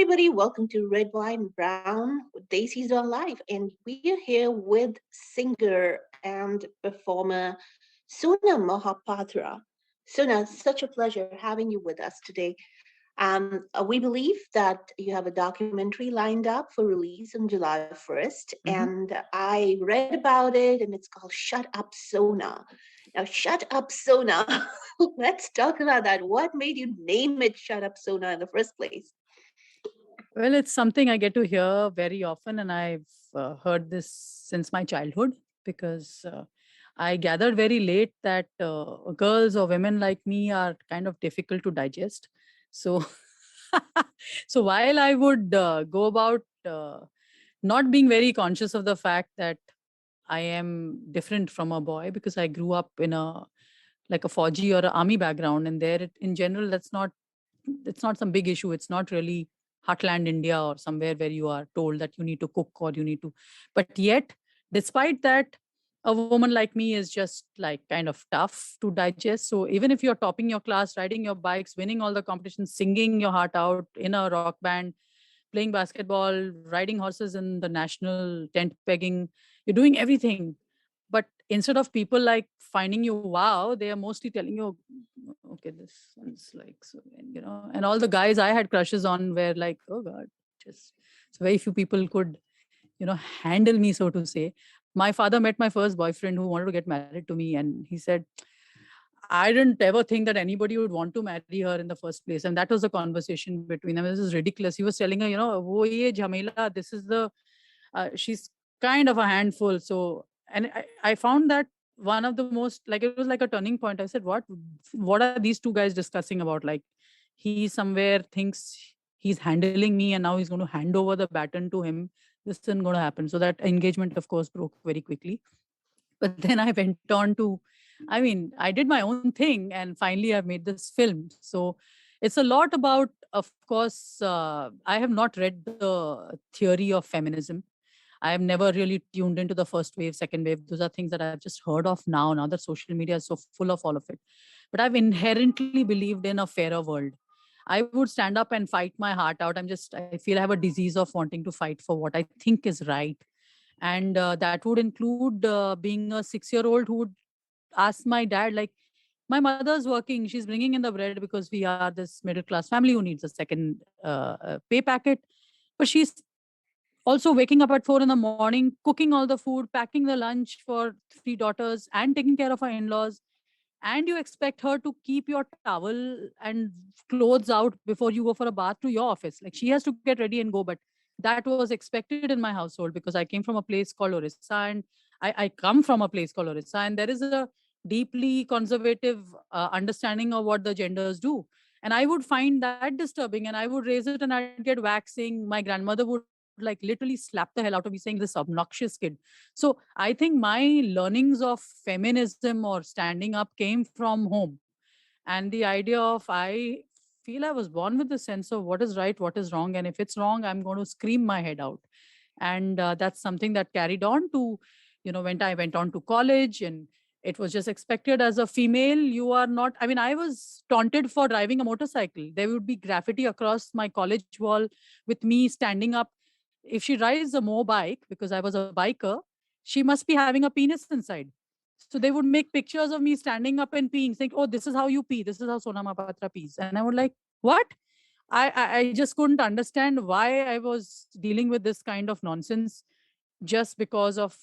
everybody. Welcome to Red, White, and Brown with Daisy's on Live. And we are here with singer and performer Sona Mohapatra. Sona, such a pleasure having you with us today. We believe that you have a documentary lined up for release on July 1st, hmm and I read about it, and it's called Shut Up Sona. Now, Shut Up Sona, let's talk about that. What made you name it Shut Up Sona in the first place? Well, it's something I get to hear very often, and I've heard this since my childhood because I gathered very late that girls or women like me are kind of difficult to digest. So, so while I would go about not being very conscious of the fact that I am different from a boy because I grew up in a like a Fauji or an army background, and there in general it's not some big issue. It's not really heartland India or somewhere where you are told that you need to cook or you need to. But yet, despite that, a woman like me is just like kind of tough to digest. So even if you're topping your class, riding your bikes, winning all the competitions, singing your heart out in a rock band, playing basketball, riding horses in the national tent pegging, you're doing everything. But instead of people like finding you wow, they are mostly telling you, okay, this one's like so, and all the guys I had crushes on were like, oh God, just so very few people could, handle me, so to say. My father met my first boyfriend who wanted to get married to me, and he said, I didn't ever think that anybody would want to marry her in the first place. And that was the conversation between them. This is ridiculous. He was telling her, wo ye jhamela, this is she's kind of a handful. So, and I found that one of the most, like, it was like a turning point. I said, what are these two guys discussing about? Like, he somewhere thinks he's handling me and now he's going to hand over the baton to him. This isn't going to happen. So that engagement, of course, broke very quickly. But then I went on to, I mean, I did my own thing and finally I've made this film. So it's a lot about, of course, I have not read the theory of feminism. I have never really tuned into the first wave, second wave. Those are things that I've just heard of now that social media is so full of all of it. But I've inherently believed in a fairer world. I would stand up and fight my heart out. I feel I have a disease of wanting to fight for what I think is right. And that would include being a 6-year-old who would ask my dad, like, my mother's working, she's bringing in the bread because we are this middle class family who needs a second pay packet. But she's also waking up at 4 in the morning, cooking all the food, packing the lunch for 3 daughters, and taking care of her in laws. And you expect her to keep your towel and clothes out before you go for a bath to your office. Like, she has to get ready and go. But that was expected in my household because I came from a place called Orissa, and I come from a place called Orissa, and there is a deeply conservative understanding of what the genders do. And I would find that disturbing, and I would raise it and I'd get waxing. My grandmother would like literally slap the hell out of me saying, this obnoxious kid. So I think my learnings of feminism or standing up came from home. And the idea of, I feel I was born with the sense of what is right, what is wrong. And if it's wrong, I'm going to scream my head out. And that's something that carried on to, when I went on to college, and it was just expected as a female. You are not, I mean, I was taunted for driving a motorcycle. There would be graffiti across my college wall with me standing up. If she rides a mo bike, because I was a biker, she must be having a penis inside. So they would make pictures of me standing up and peeing, saying, oh, this is how you pee. This is how Sona Mahapatra pees. And I would like, what? I just couldn't understand why I was dealing with this kind of nonsense, just because of,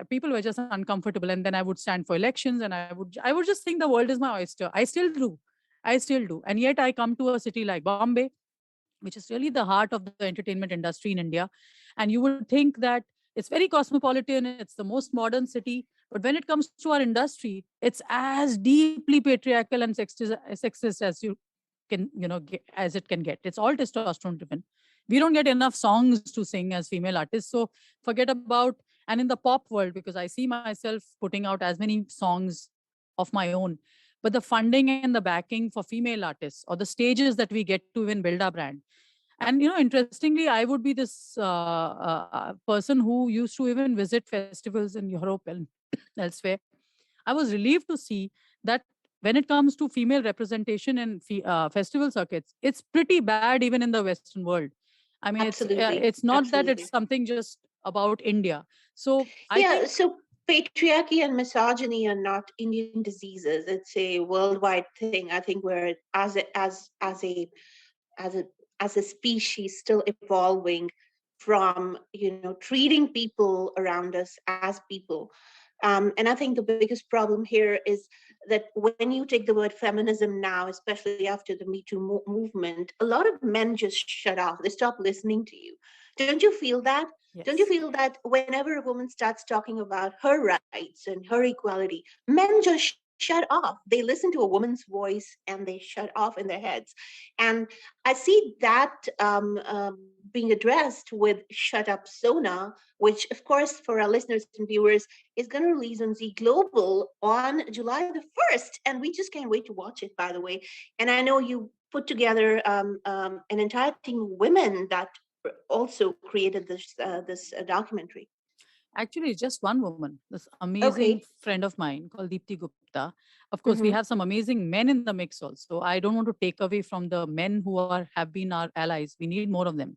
people were just uncomfortable. And then I would stand for elections, and I would just think the world is my oyster. I still do. And yet I come to a city like Bombay, which is really the heart of the entertainment industry in India. And you would think that it's very cosmopolitan, it's the most modern city. But when it comes to our industry, it's as deeply patriarchal and sexist as you can, as it can get. It's all testosterone driven. We don't get enough songs to sing as female artists. So forget about, and in the pop world, because I see myself putting out as many songs of my own, but the funding and the backing for female artists or the stages that we get to even build our brand. And interestingly, I would be this person who used to even visit festivals in Europe and elsewhere. I was relieved to see that when it comes to female representation in festival circuits, it's pretty bad even in the Western world. I mean, Absolutely. it's not that it's Absolutely. something just about India. So I Yeah, think so patriarchy and misogyny are not Indian diseases. It's a worldwide thing. I think we're as a as a species still evolving from treating people around us as people. And I think the biggest problem here is that when you take the word feminism now, especially after the Me Too movement, a lot of men just shut off. They stop listening to you. Don't you feel that? Don't you yes. feel that whenever a woman starts talking about her rights and her equality, men just shut off? They listen to a woman's voice and they shut off in their heads. And I see that being addressed with Shut Up Sona, which, of course, for our listeners and viewers, is going to release on Z Global on July the 1st. And we just can't wait to watch it, by the way. And I know you put together an entire team of women that also created this documentary. Actually, it's just one woman, this amazing Okay. friend of mine called Deepthi Gupta. Of course, we Mm-hmm. have some amazing men in the mix also. I don't want to take away from the men who have been our allies. We need more of them.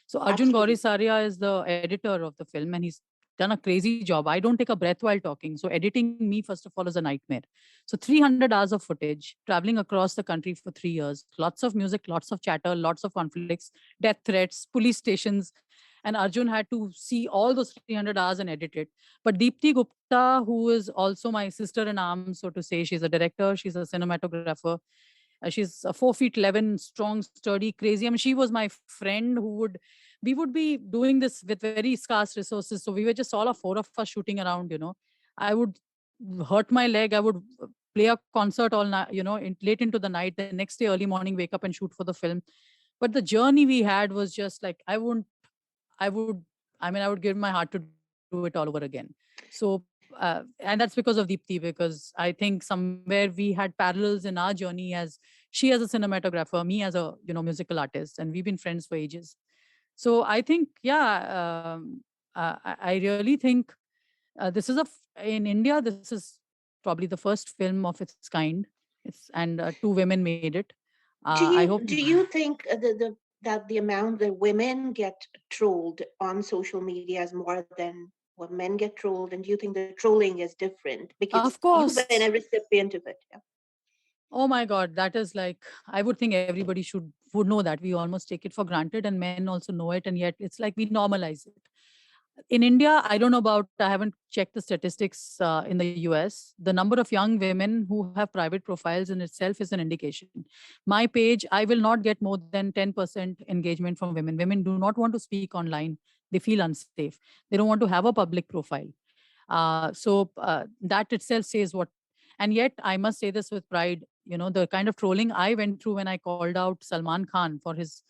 So Arjun Absolutely. Gaurisaria is the editor of the film, and he's done a crazy job. I don't take a breath while talking. So editing me, first of all, is a nightmare. So 300 hours of footage, traveling across the country for 3 years, lots of music, lots of chatter, lots of conflicts, death threats, police stations. And Arjun had to see all those 300 hours and edit it. But Deepthi Gupta, who is also my sister in arms, so to say, she's a director, she's a cinematographer, she's a 4 feet 11, strong, sturdy, crazy. I mean, she was my friend who we would be doing this with very scarce resources. So we were just all of four of us shooting around. I would hurt my leg. I would play a concert all night, late into the night. The next day, early morning, wake up and shoot for the film. But the journey we had was just like, I would, I would give my heart to do it all over again. So, and that's because of Deepthi, because I think somewhere we had parallels in our journey, as she as a cinematographer, me as a musical artist, and we've been friends for ages. So I think, yeah, I really think this is in India. This is probably the first film of its kind. It's and two women made it. I hope. Do you think that the amount that women get trolled on social media is more than what men get trolled? And do you think the trolling is different because Of you've been a course. recipient of it? Yeah. Oh my God, that is like, I would think everybody would know that. We almost take it for granted, and men also know it, and yet it's like we normalize it. In India, I don't know about, I haven't checked the statistics in the US. The number of young women who have private profiles in itself is an indication. My page, I will not get more than 10% engagement from women. Women do not want to speak online. They feel unsafe. They don't want to have a public profile. So that itself says what. And yet, I must say this with pride. The kind of trolling I went through when I called out Salman Khan for his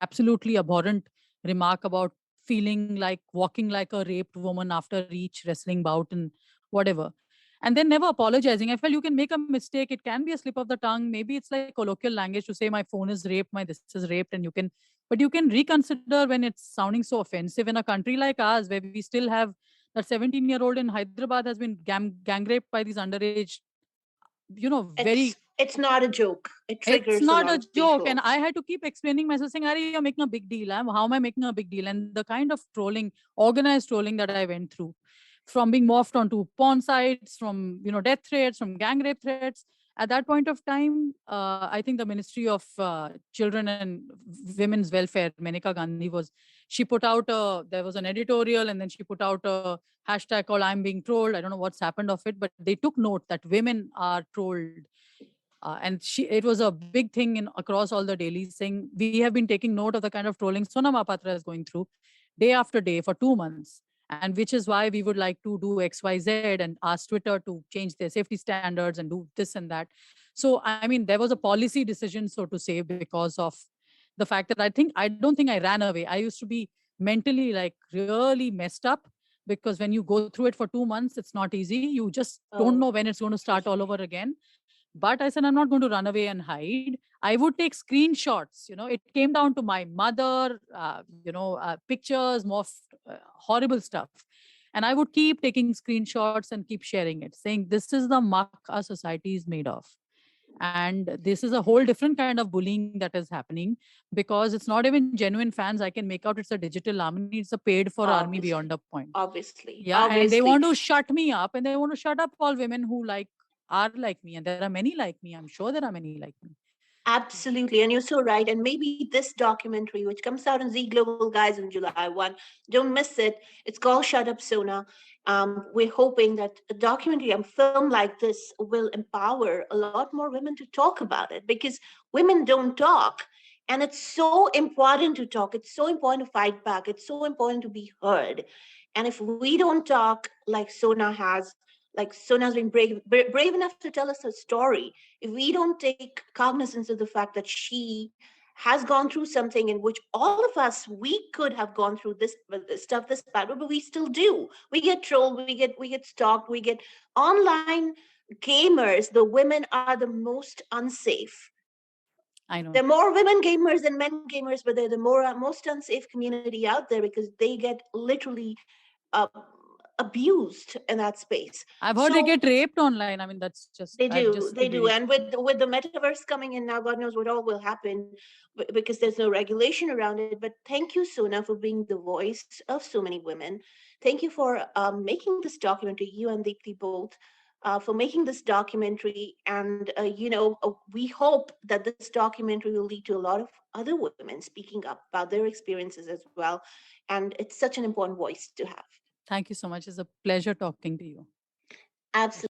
absolutely abhorrent remark about feeling like walking like a raped woman after each wrestling bout and whatever. And then never apologizing. I felt you can make a mistake. It can be a slip of the tongue. Maybe it's like colloquial language to say my phone is raped, my this is raped, and but you can reconsider when it's sounding so offensive in a country like ours where we still have that 17-year-old in Hyderabad has been gang raped by these underage, very. It's not a joke. It It's triggers a not lot a of joke. And people. I had to keep explaining myself, saying, Are you're making a big deal? How am I making a big deal? And the kind of trolling, organized trolling that I went through, from being morphed onto porn sites, from death threats, from gang rape threats. At that point of time, I think the Ministry of Children and Women's Welfare, Menaka Gandhi, she put out there was an editorial, and then she put out a hashtag called I'm being trolled. I don't know what's happened of it, but they took note that women are trolled, and it was a big thing in across all the dailies, saying we have been taking note of the kind of trolling Sona Mohapatra is going through day after day for 2 months, and which is why we would like to do XYZ and ask Twitter to change their safety standards and do this and that. So I mean, there was a policy decision, so to say, because of the fact that I don't think I ran away. I used to be mentally like really messed up, because when you go through it for 2 months, it's not easy. You just don't know Oh, when it's going to so start all sorry. over again. But I said, I'm not going to run away and hide. I would take screenshots. It came down to my mother, pictures, more horrible stuff. And I would keep taking screenshots and keep sharing it, saying, this is the muck our society is made of. And this is a whole different kind of bullying that is happening, because it's not even genuine fans. I can make out it's a digital army, it's a paid for army beyond a Obviously, point. obviously, Yeah, and they obviously. want to shut me up, and they want to shut up all women who are like me, and there are many like me. I'm sure there are many like me. Absolutely, and you're so right. And maybe this documentary, which comes out on Z Global Guys on July 1, don't miss it. It's called Shut Up Sona. We're hoping that a documentary and film like this will empower a lot more women to talk about it, because women don't talk. And it's so important to talk. It's so important to fight back. It's so important to be heard. And if we don't talk like Sona has, like Sona's been brave enough to tell us her story, if we don't take cognizance of the fact that she has gone through something in which all of us, we could have gone through this stuff this bad, but we still do. We get trolled, we get stalked, we get online gamers. The women are the most unsafe. I know. There are more women gamers than men gamers, but they're the most unsafe community out there, because they get literally uh, abused in that space. I've heard they So get raped online. I mean, that's just, they I've do, just they see do, videos. and with the metaverse coming in now, God knows what all will happen, because there's no regulation around it. But thank you, Sona, for being the voice of so many women. Thank you for making this documentary. You and Deepthi both, for making this documentary, and we hope that this documentary will lead to a lot of other women speaking up about their experiences as well. And it's such an important voice to have. Thank you so much. It's a pleasure talking to you. Absolutely.